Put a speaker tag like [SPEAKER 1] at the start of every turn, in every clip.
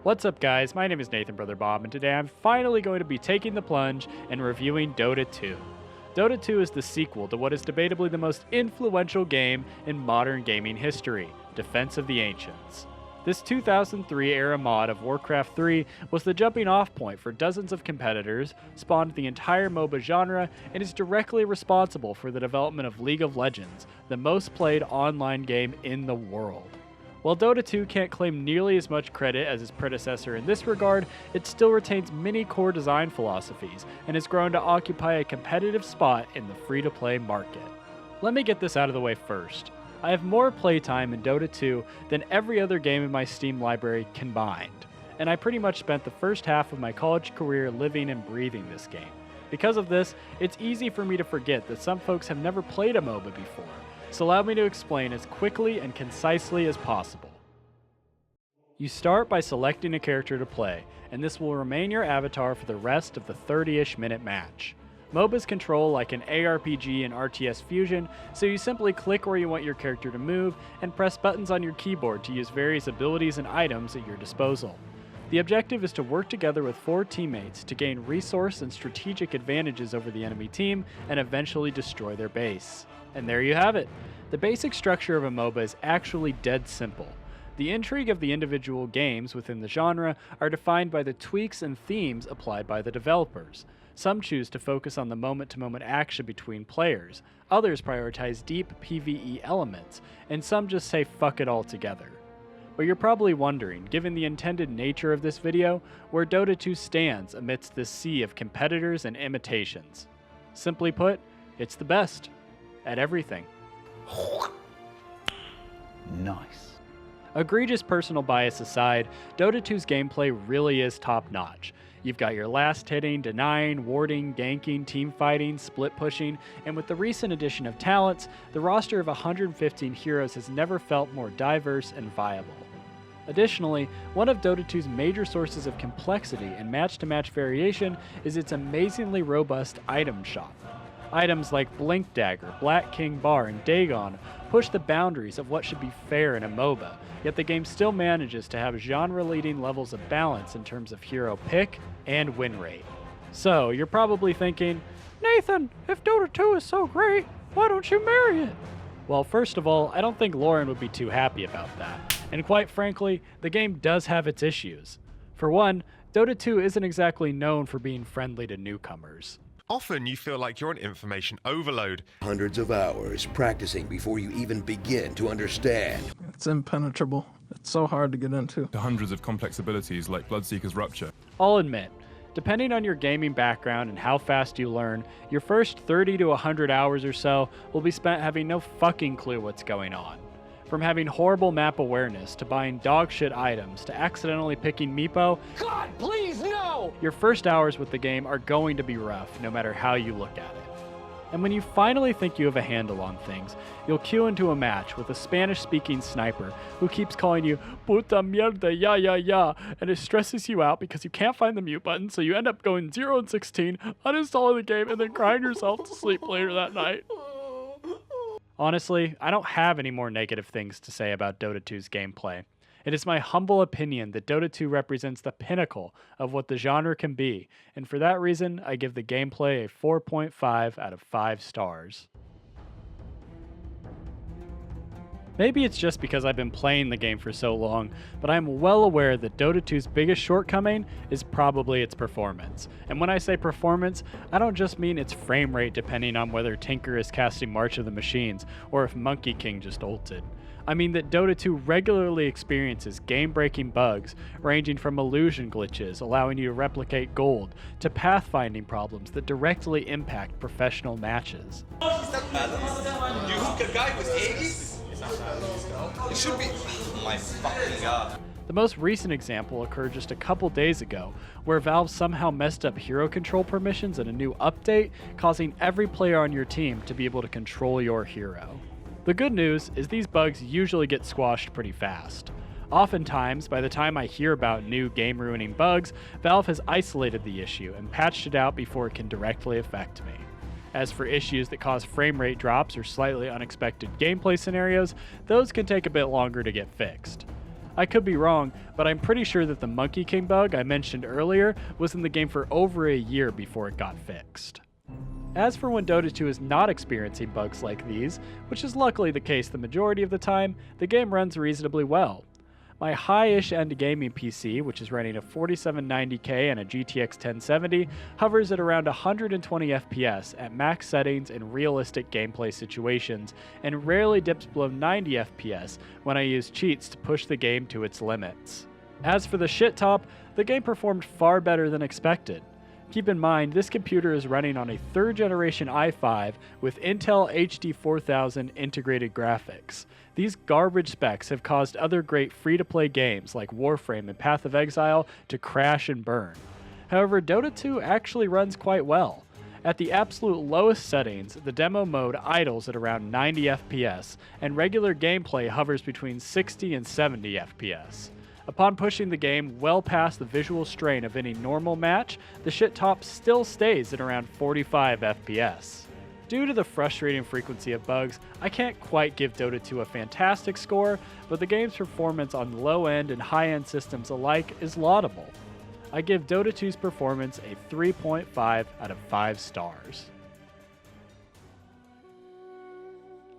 [SPEAKER 1] What's up guys, my name is Nathan Brother Bob, and today I'm finally going to be taking the plunge and reviewing Dota 2. Dota 2 is the sequel to what is debatably the most influential game in modern gaming history, Defense of the Ancients. This 2003 era mod of Warcraft 3 was the jumping off point for dozens of competitors, spawned the entire MOBA genre, and is directly responsible for the development of League of Legends, the most played online game in the world. While Dota 2 can't claim nearly as much credit as its predecessor in this regard, it still retains many core design philosophies and has grown to occupy a competitive spot in the free-to-play market. Let me get this out of the way first. I have more playtime in Dota 2 than every other game in my Steam library combined, and I pretty much spent the first half of my college career living and breathing this game. Because of this, it's easy for me to forget that some folks have never played a MOBA before, so allow me to explain as quickly and concisely as possible. You start by selecting a character to play, and this will remain your avatar for the rest of the 30-ish minute match. MOBAs control like an ARPG and RTS fusion, so you simply click where you want your character to move and press buttons on your keyboard to use various abilities and items at your disposal. The objective is to work together with 4 teammates to gain resource and strategic advantages over the enemy team and eventually destroy their base. And there you have it. The basic structure of a MOBA is actually dead simple. The intrigue of the individual games within the genre are defined by the tweaks and themes applied by the developers. Some choose to focus on the moment-to-moment action between players, others prioritize deep PvE elements, and some just say fuck it all together. But you're probably wondering, given the intended nature of this video, where Dota 2 stands amidst this sea of competitors and imitations. Simply put, it's the best at everything.
[SPEAKER 2] Nice.
[SPEAKER 1] Egregious personal bias aside, Dota 2's gameplay really is top-notch. You've got your last hitting, denying, warding, ganking, team fighting, split pushing, and with the recent addition of talents, the roster of 115 heroes has never felt more diverse and viable. Additionally, one of Dota 2's major sources of complexity and match-to-match variation is its amazingly robust item shop. Items like Blink Dagger, Black King Bar, and Dagon push the boundaries of what should be fair in a MOBA, yet the game still manages to have genre-leading levels of balance in terms of hero pick and win rate. So, you're probably thinking, Nathan, if Dota 2 is so great, why don't you marry it? Well, first of all, I don't think Lauren would be too happy about that, and quite frankly, the game does have its issues. For one, Dota 2 isn't exactly known for being friendly to newcomers.
[SPEAKER 3] Often you feel like you're on information overload.
[SPEAKER 4] Hundreds of hours practicing before you even begin to understand.
[SPEAKER 5] It's impenetrable. It's so hard to get into.
[SPEAKER 6] To hundreds of complex abilities like Bloodseeker's Rupture.
[SPEAKER 1] I'll admit, depending on your gaming background and how fast you learn, your first 30 to 100 hours or so will be spent having no fucking clue what's going on. From having horrible map awareness, to buying dogshit items, to accidentally picking Meepo, God, please, no! Your first hours with the game are going to be rough, no matter how you look at it. And when you finally think you have a handle on things, you'll queue into a match with a Spanish-speaking sniper who keeps calling you puta mierda ya ya ya, and it stresses you out because you can't find the mute button, so you end up going 0 and 16, uninstalling the game, and then crying yourself to sleep later that night. Honestly, I don't have any more negative things to say about Dota 2's gameplay. It is my humble opinion that Dota 2 represents the pinnacle of what the genre can be, and for that reason, I give the gameplay a 4.5 out of 5 stars. Maybe it's just because I've been playing the game for so long, but I am well aware that Dota 2's biggest shortcoming is probably its performance. And when I say performance, I don't just mean its frame rate depending on whether Tinker is casting March of the Machines or if Monkey King just ulted. I mean that Dota 2 regularly experiences game-breaking bugs, ranging from illusion glitches allowing you to replicate gold, to pathfinding problems that directly impact professional matches.
[SPEAKER 7] You hook a guy with 80s? It should be. Oh my fucking god.
[SPEAKER 1] The most recent example occurred just a couple days ago, where Valve somehow messed up hero control permissions in a new update, causing every player on your team to be able to control your hero. The good news is these bugs usually get squashed pretty fast. Oftentimes, by the time I hear about new game-ruining bugs, Valve has isolated the issue and patched it out before it can directly affect me. As for issues that cause frame rate drops or slightly unexpected gameplay scenarios, those can take a bit longer to get fixed. I could be wrong, but I'm pretty sure that the Monkey King bug I mentioned earlier was in the game for over a year before it got fixed. As for when Dota 2 is not experiencing bugs like these, which is luckily the case the majority of the time, the game runs reasonably well. My high-ish end gaming PC, which is running a 4790K and a GTX 1070, hovers at around 120 FPS at max settings in realistic gameplay situations, and rarely dips below 90 FPS when I use cheats to push the game to its limits. As for the shit top, the game performed far better than expected. Keep in mind, this computer is running on a 3rd generation i5 with Intel HD 4000 integrated graphics. These garbage specs have caused other great free-to-play games like Warframe and Path of Exile to crash and burn. However, Dota 2 actually runs quite well. At the absolute lowest settings, the demo mode idles at around 90 FPS, and regular gameplay hovers between 60 and 70 FPS. Upon pushing the game well past the visual strain of any normal match, the shit top still stays at around 45 FPS. Due to the frustrating frequency of bugs, I can't quite give Dota 2 a fantastic score, but the game's performance on low-end and high-end systems alike is laudable. I give Dota 2's performance a 3.5 out of 5 stars.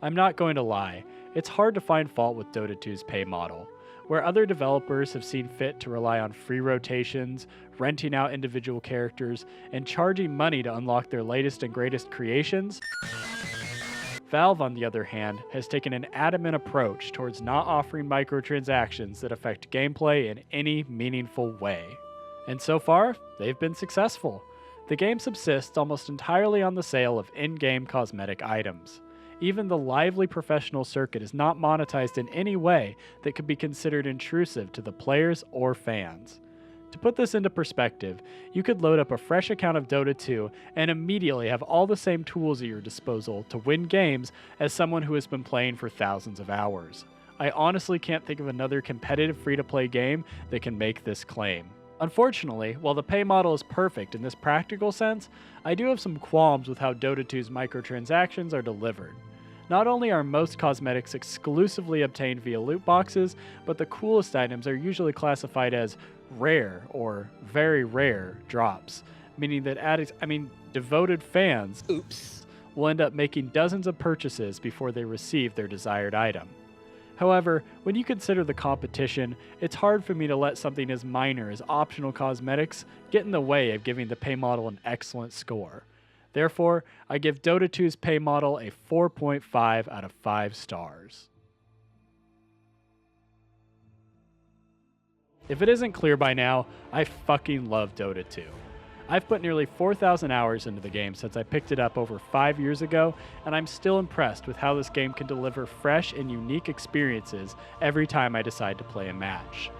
[SPEAKER 1] I'm not going to lie, it's hard to find fault with Dota 2's pay model. Where other developers have seen fit to rely on free rotations, renting out individual characters, and charging money to unlock their latest and greatest creations, Valve, on the other hand, has taken an adamant approach towards not offering microtransactions that affect gameplay in any meaningful way. And so far, they've been successful. The game subsists almost entirely on the sale of in-game cosmetic items. Even the lively professional circuit is not monetized in any way that could be considered intrusive to the players or fans. To put this into perspective, you could load up a fresh account of Dota 2 and immediately have all the same tools at your disposal to win games as someone who has been playing for thousands of hours. I honestly can't think of another competitive free-to-play game that can make this claim. Unfortunately, while the pay model is perfect in this practical sense, I do have some qualms with how Dota 2's microtransactions are delivered. Not only are most cosmetics exclusively obtained via loot boxes, but the coolest items are usually classified as rare or very rare drops, meaning that devoted fans will end up making dozens of purchases before they receive their desired item. However, when you consider the competition, it's hard for me to let something as minor as optional cosmetics get in the way of giving the pay model an excellent score. Therefore, I give Dota 2's pay model a 4.5 out of 5 stars. If it isn't clear by now, I fucking love Dota 2. I've put nearly 4,000 hours into the game since I picked it up over 5 years ago, and I'm still impressed with how this game can deliver fresh and unique experiences every time I decide to play a match.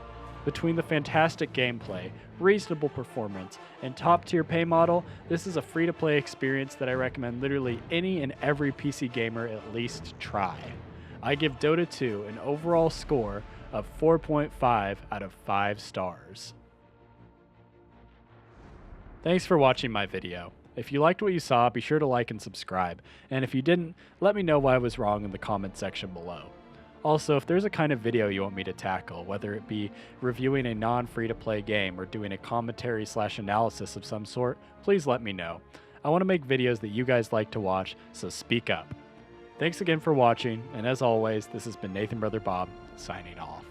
[SPEAKER 1] Between the fantastic gameplay, reasonable performance, and top-tier pay model, this is a free-to-play experience that I recommend literally any and every PC gamer at least try. I give Dota 2 an overall score of 4.5 out of 5 stars. Thanks for watching my video. If you liked what you saw, be sure to like and subscribe, and if you didn't, let me know why I was wrong in the comment section below. Also, if there's a kind of video you want me to tackle, whether it be reviewing a non-free-to-play game or doing a commentary/analysis of some sort, please let me know. I want to make videos that you guys like to watch, so speak up. Thanks again for watching, and as always, this has been Nathan Brother Bob, signing off.